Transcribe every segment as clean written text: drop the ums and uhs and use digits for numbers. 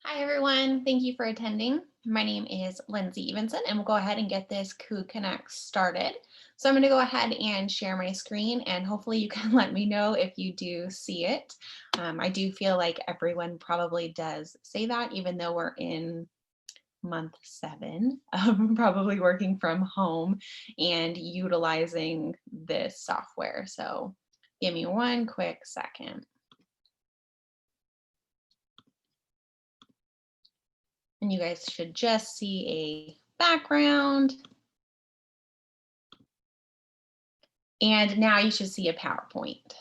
Hi, everyone. Thank you for attending. My name is Lindsey Evensen, and we'll go ahead and get this Coup Connect started. So I'm going to go ahead and share my screen, and hopefully you can let me know if you do see it. I do feel like everyone probably does say that, even though we're in month 7 of probably working from home and utilizing this software. So give me one quick second. And you guys should just see a background. And now you should see a PowerPoint.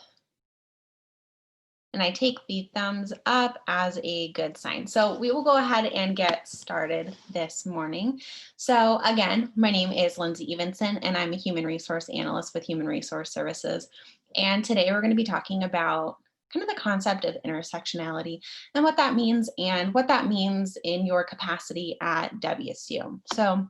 And I take the thumbs up as a good sign. So we will go ahead and get started this morning. So again, my name is Lindsey Evensen, and I'm a human resource analyst with Human Resource Services. And today we're going to be talking about kind of the concept of intersectionality and what that means in your capacity at WSU. So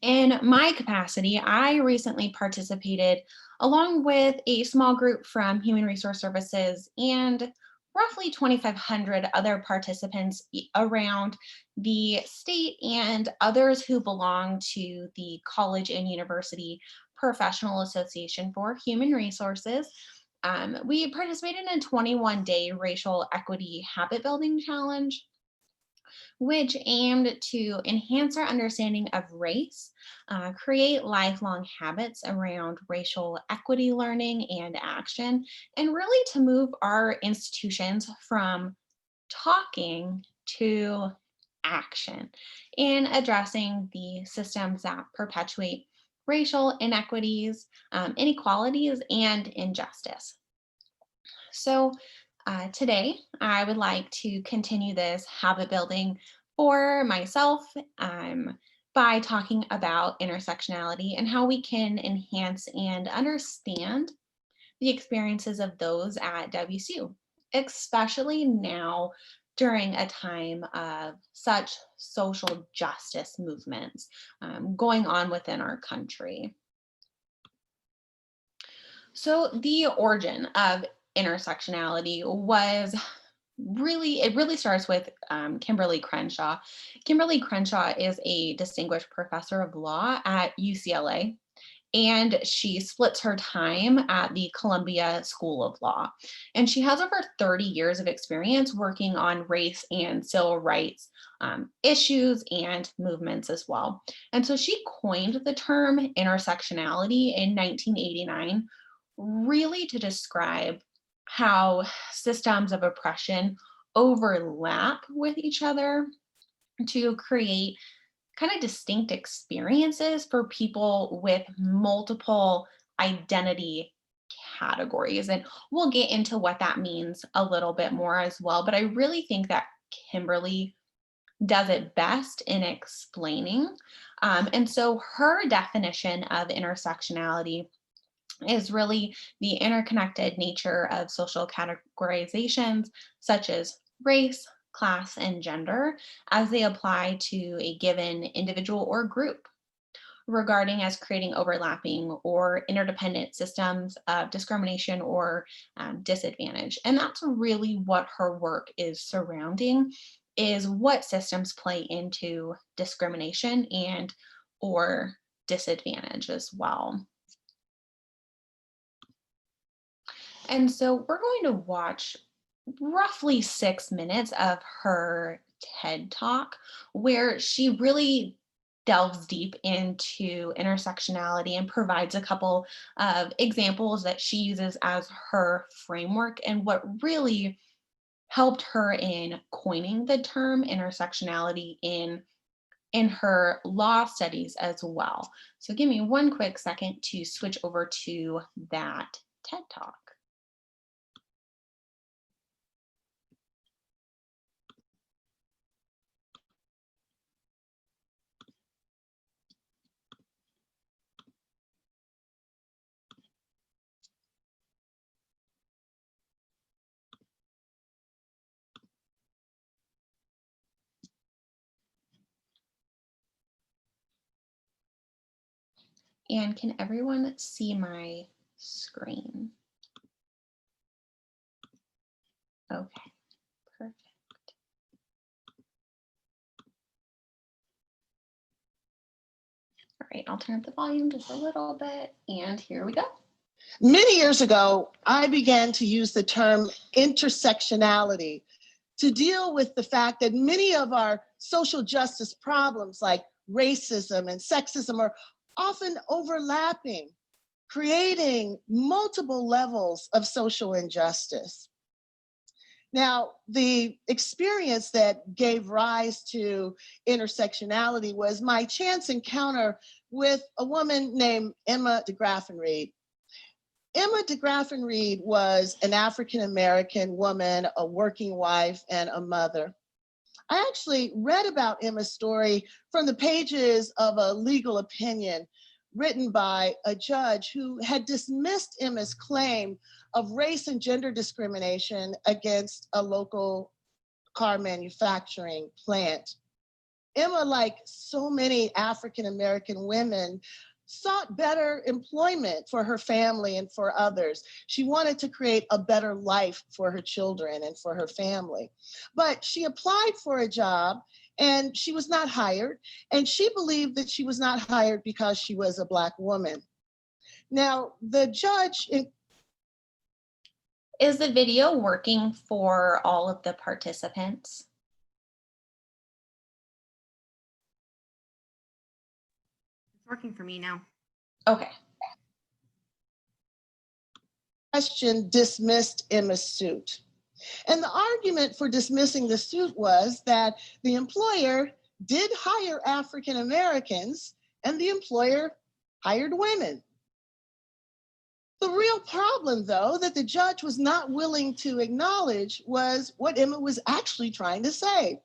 in my capacity, I recently participated along with a small group from Human Resource Services and roughly 2,500 other participants around the state and others who belong to the College and University Professional Association for Human Resources. We participated in a 21-day racial equity habit building challenge which aimed to enhance our understanding of race, create lifelong habits around racial equity learning and action, and really to move our institutions from talking to action in addressing the systems that perpetuate racial inequities, inequalities, and injustice. So today, I would like to continue this habit building for myself by talking about intersectionality and how we can enhance and understand the experiences of those at WSU, especially now during a time of such social justice movements going on within our country. So the origin of intersectionality was it really starts with Kimberly Crenshaw. Kimberly Crenshaw is a distinguished professor of law at UCLA, and she splits her time at the Columbia School of Law. And she has over 30 years of experience working on race and civil rights issues and movements as well. And so she coined the term intersectionality in 1989, really to describe how systems of oppression overlap with each other to create kind of distinct experiences for people with multiple identity categories. And we'll get into what that means a little bit more as well. But I really think that Kimberly does it best in explaining. And so her definition of intersectionality is really the interconnected nature of social categorizations such as race, class, and gender as they apply to a given individual or group, regarding as creating overlapping or interdependent systems of discrimination or disadvantage. And that's really what her work is surrounding, is what systems play into discrimination and or disadvantage as well. And so we're going to watch roughly 6 minutes of her TED Talk, where she really delves deep into intersectionality and provides a couple of examples that she uses as her framework and what really helped her in coining the term intersectionality in her law studies as well. So give me one quick second to switch over to that TED Talk. And can everyone see my screen? Okay, perfect. Great. I'll turn up the volume just a little bit, and here we go. Many years ago, I began to use the term intersectionality to deal with the fact that many of our social justice problems like racism and sexism are often overlapping, creating multiple levels of social injustice. Now, the experience that gave rise to intersectionality was my chance encounter with a woman named Emma DeGraffenreid. Emma DeGraffenreid was an African-American woman, a working wife, and a mother. I actually read about Emma's story from the pages of a legal opinion written by a judge who had dismissed Emma's claim of race and gender discrimination against a local car manufacturing plant. Emma, like so many African-American women, sought better employment for her family and for others. She wanted to create a better life for her children and for her family. But she applied for a job and she was not hired. And she believed that she was not hired because she was a Black woman. Now, the judge... Is the video working for all of the participants? It's working for me now. Okay. Question dismissed Emma's suit. And the argument for dismissing the suit was that the employer did hire African Americans and the employer hired women. The real problem, though, that the judge was not willing to acknowledge was what Emma was actually trying to say,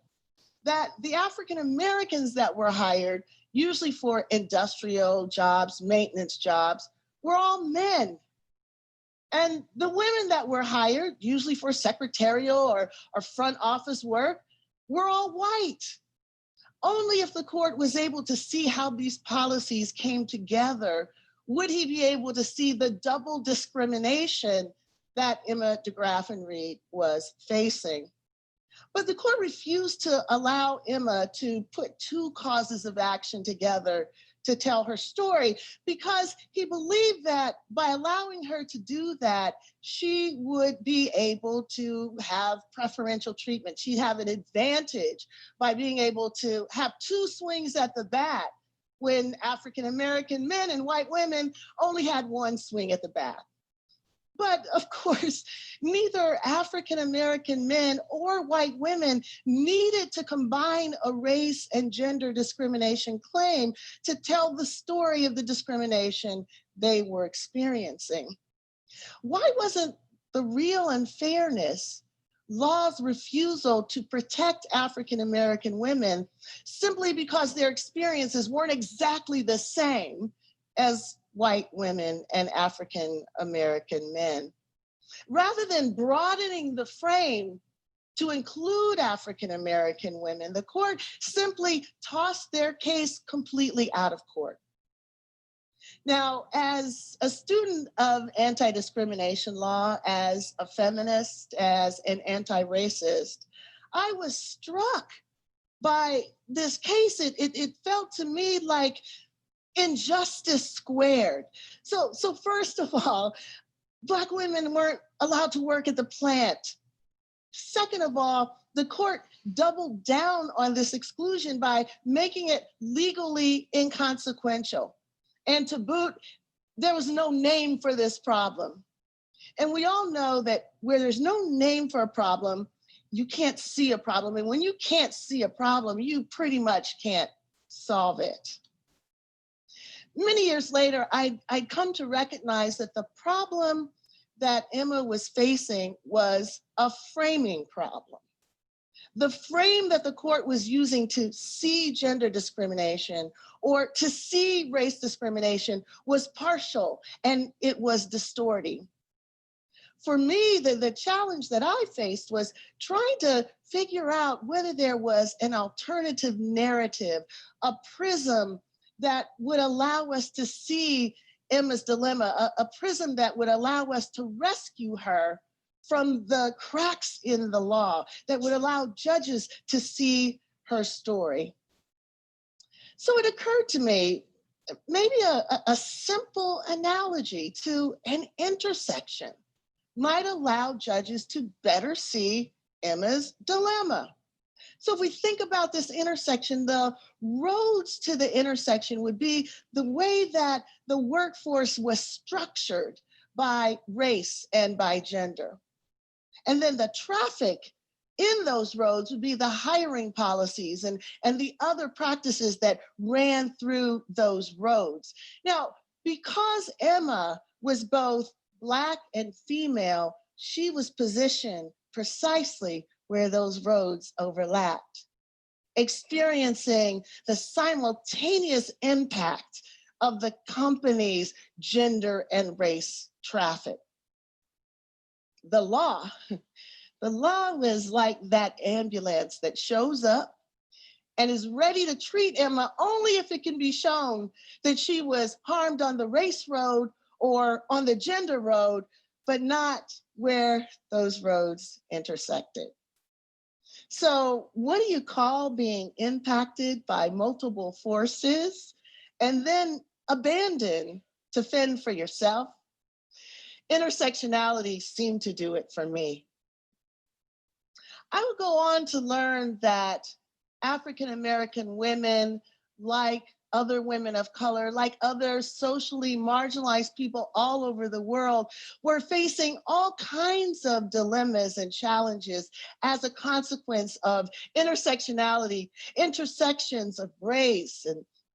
that the African Americans that were hired, usually for industrial jobs, maintenance jobs, were all men. And the women that were hired, usually for secretarial or front office work, were all white. Only if the court was able to see how these policies came together would he be able to see the double discrimination that Emma DeGraffenreid was facing. But the court refused to allow Emma to put two causes of action together to tell her story because he believed that by allowing her to do that, she would be able to have preferential treatment. She'd have an advantage by being able to have two swings at the bat when African-American men and white women only had one swing at the bat. But of course, neither African-American men or white women needed to combine a race and gender discrimination claim to tell the story of the discrimination they were experiencing. Why wasn't the real unfairness law's refusal to protect African-American women simply because their experiences weren't exactly the same as white women and African-American men? Rather than broadening the frame to include African-American women, the court simply tossed their case completely out of court. Now, as a student of anti-discrimination law, as a feminist, as an anti-racist, I was struck by this case. It felt to me like injustice squared. So first of all, Black women weren't allowed to work at the plant. Second of all, the court doubled down on this exclusion by making it legally inconsequential. And to boot, there was no name for this problem. And we all know that where there's no name for a problem, you can't see a problem. And when you can't see a problem, you pretty much can't solve it. Many years later, I'd come to recognize that the problem that Emma was facing was a framing problem. The frame that the court was using to see gender discrimination or to see race discrimination was partial and it was distorting. For me, the challenge that I faced was trying to figure out whether there was an alternative narrative, a prism that would allow us to see Emma's dilemma, a prism that would allow us to rescue her from the cracks in the law, that would allow judges to see her story. So it occurred to me, maybe a simple analogy to an intersection might allow judges to better see Emma's dilemma. So if we think about this intersection, the roads to the intersection would be the way that the workforce was structured by race and by gender. And then the traffic in those roads would be the hiring policies and the other practices that ran through those roads. Now, because Emma was both Black and female, she was positioned precisely where those roads overlapped, experiencing the simultaneous impact of the company's gender and race traffic. The law was like that ambulance that shows up and is ready to treat Emma only if it can be shown that she was harmed on the race road or on the gender road, but not where those roads intersected. So what do you call being impacted by multiple forces and then abandoned to fend for yourself? Intersectionality seemed to do it for me. I would go on to learn that African American women, like other women of color, like other socially marginalized people all over the world, were facing all kinds of dilemmas and challenges as a consequence of intersectionality, intersections of race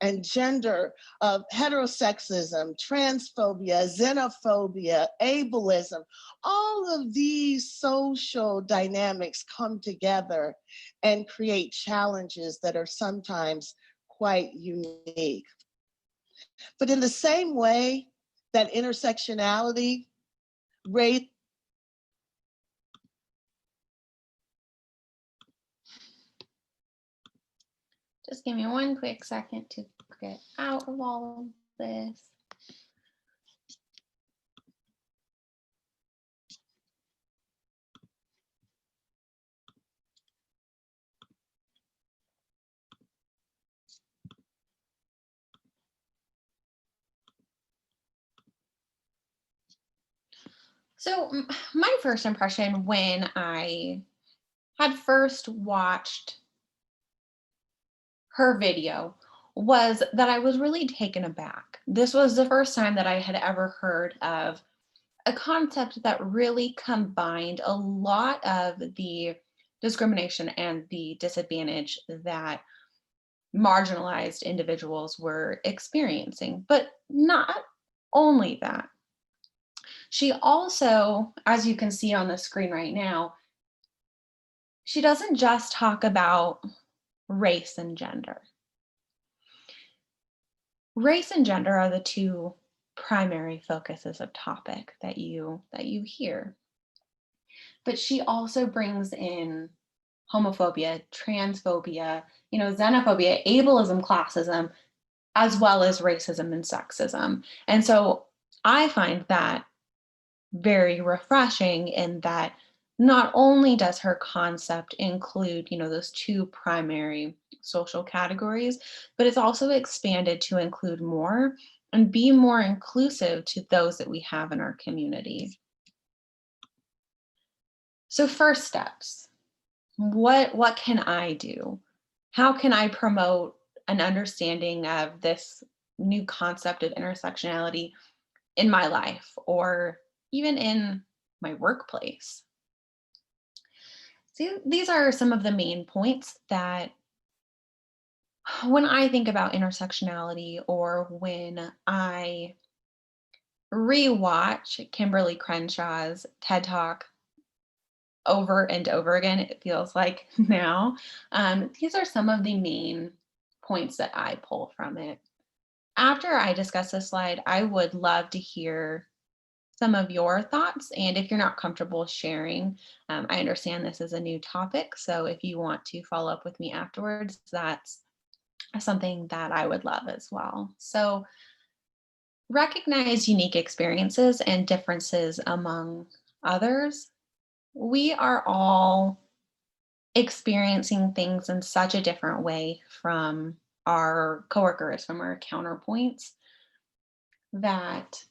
and gender, of heterosexism, transphobia, xenophobia, ableism. All of these social dynamics come together and create challenges that are sometimes quite unique. But in the same way that intersectionality, race, Just give me one quick second to get out of all of this. So my first impression when I had first watched her video was that I was really taken aback. This was the first time that I had ever heard of a concept that really combined a lot of the discrimination and the disadvantage that marginalized individuals were experiencing. But not only that, she also, as you can see on the screen right now, she doesn't just talk about race and gender. Race and gender are the two primary focuses of topic that you hear. But she also brings in homophobia, transphobia, xenophobia, ableism, classism, as well as racism and sexism. And so I find that very refreshing in that not only does her concept include, those two primary social categories, but it's also expanded to include more and be more inclusive to those that we have in our community. So first steps, what can I do? How can I promote an understanding of this new concept of intersectionality in my life or even in my workplace? So these are some of the main points that when I think about intersectionality or when I rewatch Kimberly Crenshaw's TED Talk over and over again, it feels like now, these are some of the main points that I pull from it. After I discuss this slide, I would love to hear some of your thoughts. And if you're not comfortable sharing, I understand this is a new topic. So if you want to follow up with me afterwards, that's something that I would love as well. So recognize unique experiences and differences among others. We are all experiencing things in such a different way from our coworkers, from our counterpoints, that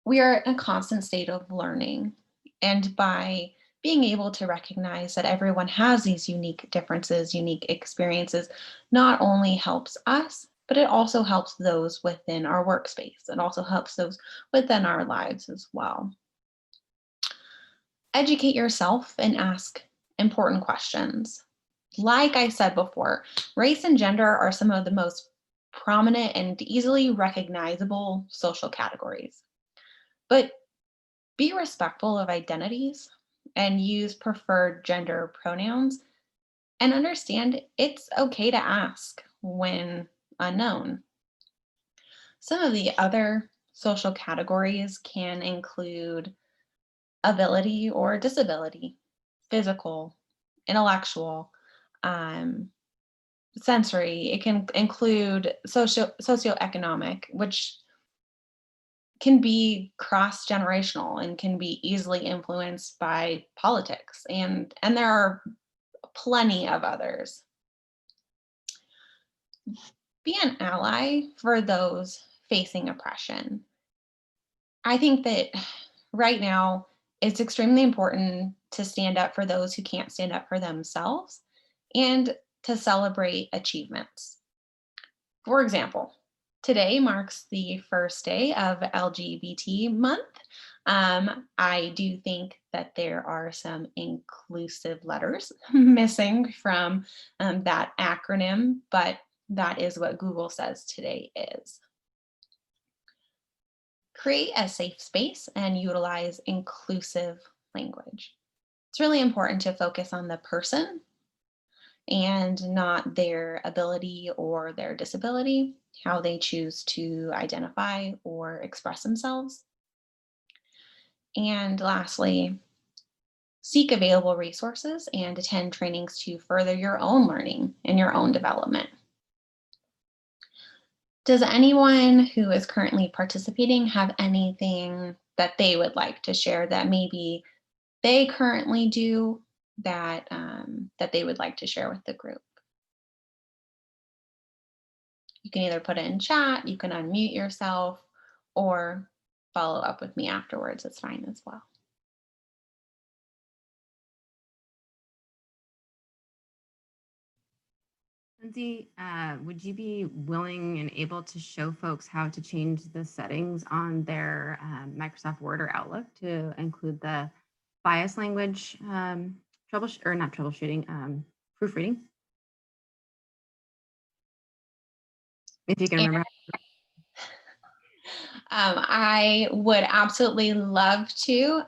we are in a constant state of learning. And by being able to recognize that everyone has these unique differences, unique experiences, not only helps us, but it also helps those within our workspace. It also helps those within our lives as well. Educate yourself and ask important questions. Like I said before, race and gender are some of the most prominent and easily recognizable social categories. But be respectful of identities and use preferred gender pronouns, and understand it's okay to ask when unknown. Some of the other social categories can include ability or disability, physical, intellectual, sensory. It can include socioeconomic, which can be cross-generational and can be easily influenced by politics. And there are plenty of others. Be an ally for those facing oppression. I think that right now it's extremely important to stand up for those who can't stand up for themselves and to celebrate achievements. For example, today marks the first day of LGBT month. I do think that there are some inclusive letters missing from that acronym, but that is what Google says today is. Create a safe space and utilize inclusive language. It's really important to focus on the person and not their ability or their disability, how they choose to identify or express themselves. And lastly, seek available resources and attend trainings to further your own learning and your own development. Does anyone who is currently participating have anything that they would like to share that maybe they currently do that, that they would like to share with the group? You can either put it in chat, you can unmute yourself, or follow up with me afterwards. It's fine as well. Lindsay, would you be willing and able to show folks how to change the settings on their Microsoft Word or Outlook to include the bias language proofreading? If you can remember. I would absolutely love to,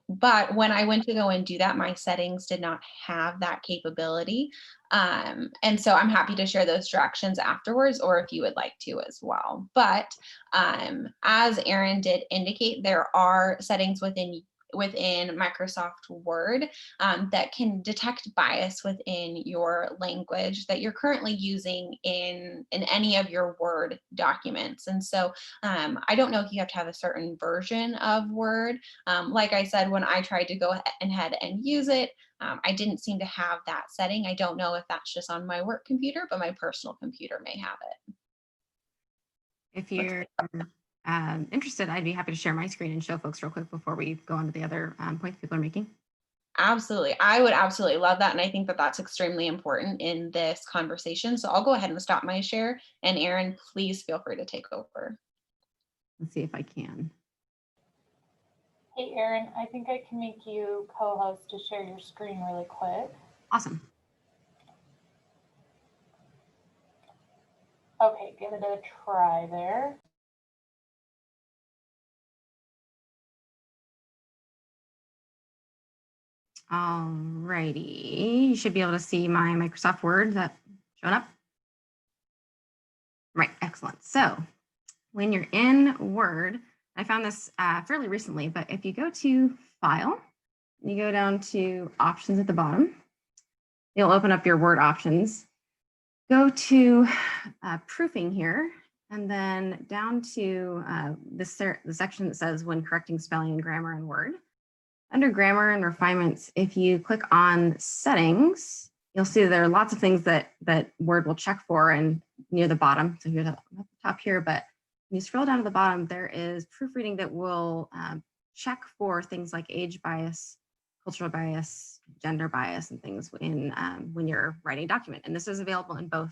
but when I went to go and do that, my settings did not have that capability. And so I'm happy to share those directions afterwards, or if you would like to as well. But as Erin did indicate, there are settings within Microsoft Word that can detect bias within your language that you're currently using in any of your Word documents. And so I don't know if you have to have a certain version of Word. Like I said, when I tried to go ahead and use it, I didn't seem to have that setting. I don't know if that's just on my work computer, but my personal computer may have it. If you're interested, I'd be happy to share my screen and show folks real quick before we go on to the other points people are making. Absolutely. I would absolutely love that. And I think that that's extremely important in this conversation. So I'll go ahead and stop my share. And Erin, please feel free to take over. Let's see if I can. Hey, Erin, I think I can make you co-host to share your screen really quick. Awesome. Okay, give it a try there. Alrighty, you should be able to see my Microsoft Word that showing up. Right, excellent. So when you're in Word, I found this fairly recently, but if you go to File, and you go down to Options at the bottom, you'll open up your Word options. Go to Proofing here, and then down to the section that says When Correcting Spelling and Grammar in Word. Under Grammar and Refinements, if you click on Settings, you'll see there are lots of things that Word will check for and near the bottom. So here's at the top here, but when you scroll down to the bottom, there is proofreading that will check for things like age bias, cultural bias, gender bias, and things in when you're writing a document. And this is available in both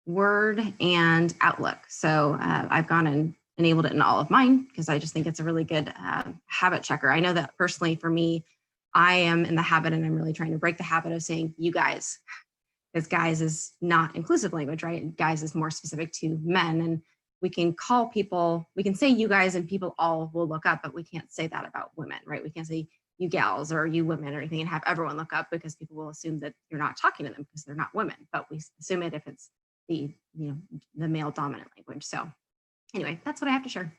Word and Outlook. So I've gone and enabled it in all of mine because I just think it's a really good habit checker. I know that personally for me, I am in the habit, and I'm really trying to break the habit of saying you guys, because guys is not inclusive language, right? Guys is more specific to men, and we can call people, we can say you guys and people all will look up, but we can't say that about women, right? We can't say you gals or you women or anything and have everyone look up, because people will assume that you're not talking to them because they're not women, but we assume it if it's the, the male dominant language. So anyway, that's what I have to share.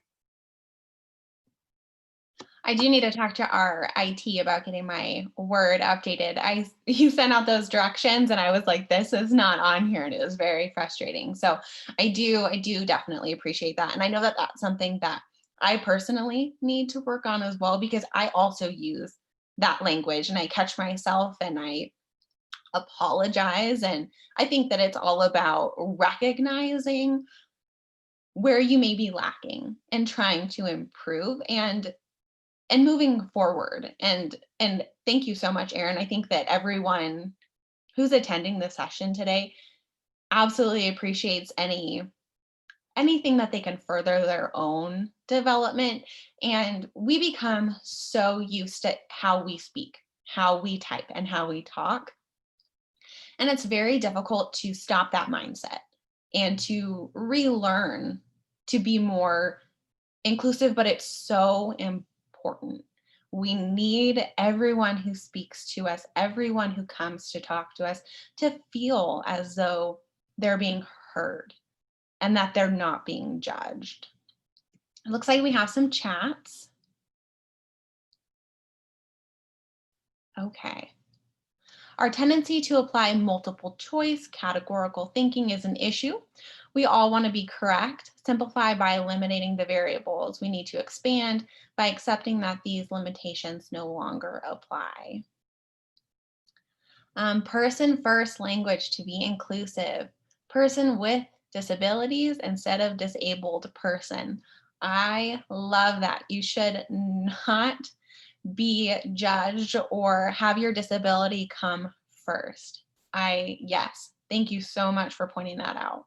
I do need to talk to our IT about getting my Word updated. You sent out those directions and I was like, this is not on here, and it was very frustrating. So I do definitely appreciate that. And I know that that's something that I personally need to work on as well, because I also use that language and I catch myself and I apologize. And I think that it's all about recognizing where you may be lacking and trying to improve and moving forward. And thank you so much, Erin. I think that everyone who's attending the session today absolutely appreciates anything that they can further their own development. And we become so used to how we speak, how we type, and how we talk. And it's very difficult to stop that mindset and to relearn to be more inclusive, but it's so important. We need everyone who speaks to us, everyone who comes to talk to us, to feel as though they're being heard and that they're not being judged. It looks like we have some chats. Okay. Our tendency to apply multiple choice categorical thinking is an issue. We all want to be correct. Simplify by eliminating the variables. We need to expand by accepting that these limitations no longer apply. Person first language to be inclusive. Person with disabilities instead of disabled person. I love that. You should not be judged or have your disability come first. Yes, thank you so much for pointing that out.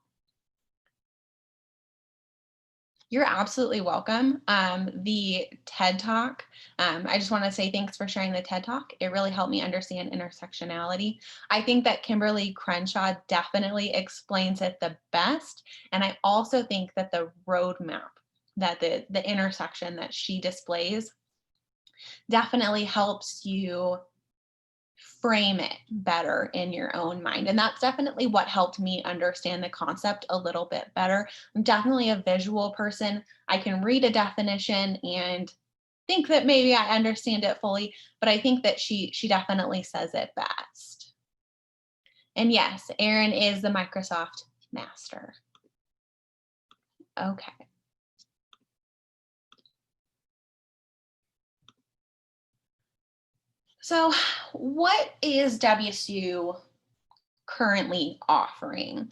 You're absolutely welcome. The TED Talk, I just want to say thanks for sharing the TED Talk. It really helped me understand intersectionality. I think that Kimberly Crenshaw definitely explains it the best. And I also think that the roadmap, that the intersection that she displays definitely helps you frame it better in your own mind. And that's definitely what helped me understand the concept a little bit better. I'm definitely a visual person. I can read a definition and think that maybe I understand it fully, but I think that she definitely says it best. And yes, Erin is the Microsoft master. Okay. So what is WSU currently offering?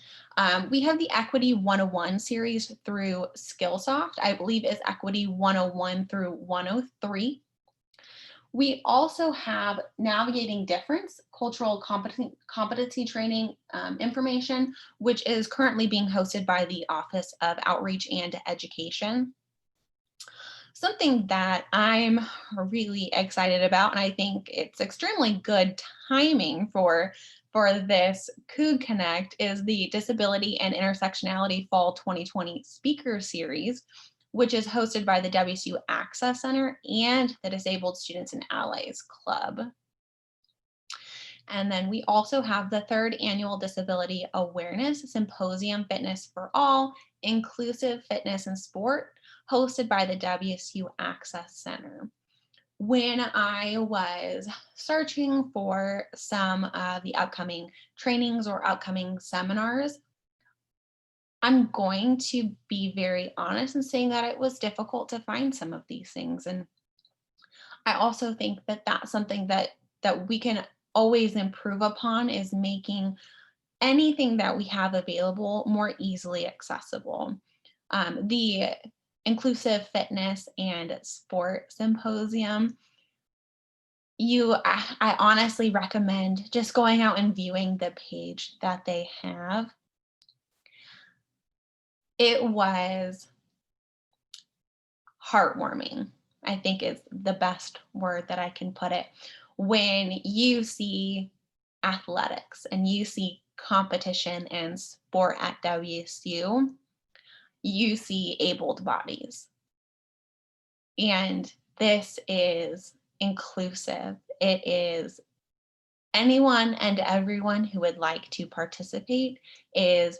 We have the Equity 101 series through Skillsoft. I believe is Equity 101 through 103. We also have Navigating Difference, Cultural Competency Training information, which is currently being hosted by the Office of Outreach and Education. Something that I'm really excited about, and I think it's extremely good timing for this Coug Connect, is the Disability and Intersectionality Fall 2020 Speaker Series, which is hosted by the WSU Access Center and the Disabled Students and Allies Club. And then we also have the 3rd Annual Disability Awareness Symposium, Fitness for All, Inclusive Fitness and Sport, hosted by the WSU Access Center. When I was searching for some of the upcoming trainings or upcoming seminars, I'm going to be very honest in saying that it was difficult to find some of these things. And I also think that that's something that we can always improve upon is making anything that we have available more easily accessible. The Inclusive Fitness and Sport Symposium, I honestly recommend just going out and viewing the page that they have. It was heartwarming, I think is the best word that I can put it. When you see athletics and you see competition and sport at WSU, you see abled bodies. And this is inclusive. It is anyone and everyone who would like to participate is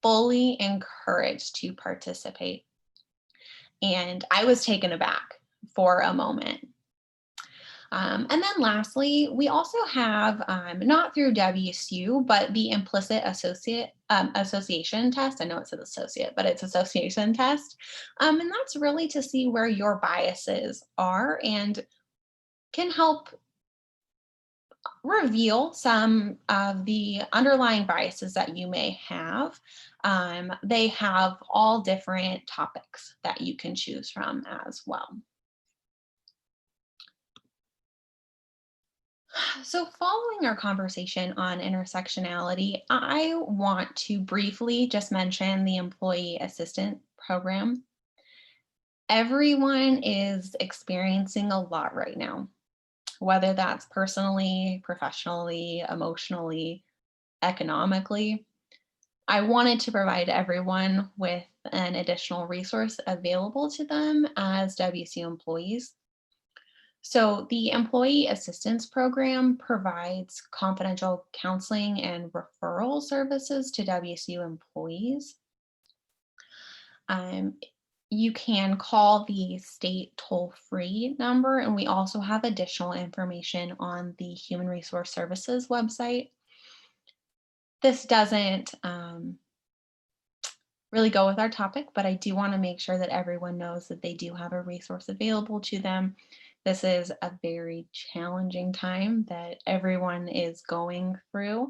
fully encouraged to participate. And I was taken aback for a moment. And then lastly, we also have, not through WSU, but the implicit association test. I know it says associate, but it's association test. And that's really to see where your biases are and can help reveal some of the underlying biases that you may have. They have all different topics that you can choose from as well. So following our conversation on intersectionality, I want to briefly just mention the Employee Assistant Program. Everyone is experiencing a lot right now, whether that's personally, professionally, emotionally, economically. I wanted to provide everyone with an additional resource available to them as WSU employees. So the Employee Assistance Program provides confidential counseling and referral services to WSU employees. You can call the state toll-free number, and we also have additional information on the Human Resource Services website. This doesn't really go with our topic, but I do want to make sure that everyone knows that they do have a resource available to them. This is a very challenging time that everyone is going through.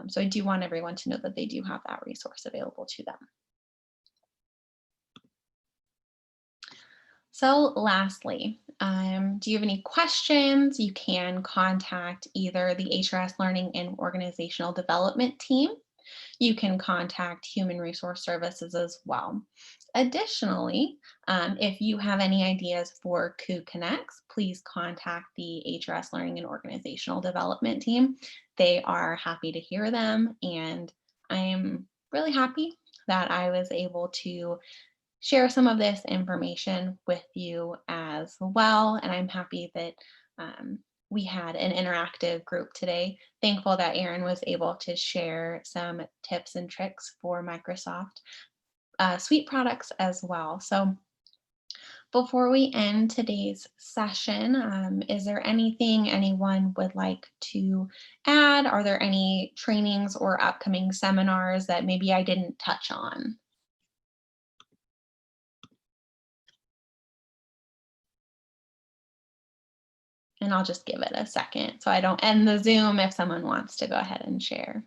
So I do want everyone to know that they do have that resource available to them. So lastly, do you have any questions? You can contact either the HRS Learning and Organizational Development team. You can contact Human Resource Services as well. Additionally, if you have any ideas for KU Connects, please contact the HRS Learning and Organizational Development team. They are happy to hear them, and I'm really happy that I was able to share some of this information with you as well, and I'm happy that we had an interactive group today. Thankful that Erin was able to share some tips and tricks for Microsoft Suite products as well. So before we end today's session, is there anything anyone would like to add? Are there any trainings or upcoming seminars that maybe I didn't touch on? And I'll just give it a second so I don't end the Zoom if someone wants to go ahead and share.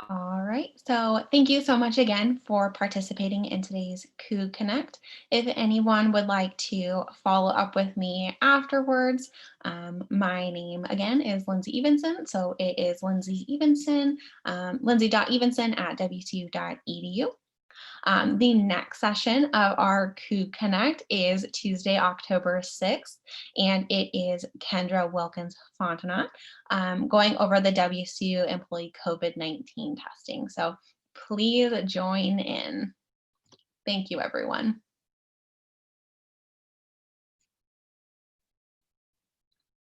All right, so thank you so much again for participating in today's KU Connect. If anyone would like to follow up with me afterwards, my name again is Lindsey Evensen. So it is Lindsey Evensen, lindsey.evensen@wcu.edu. The next session of our KU Connect is Tuesday, October 6th, and it is Kendra Wilkins-Fontenot going over the WSU employee COVID-19 testing. So please join in. Thank you, everyone.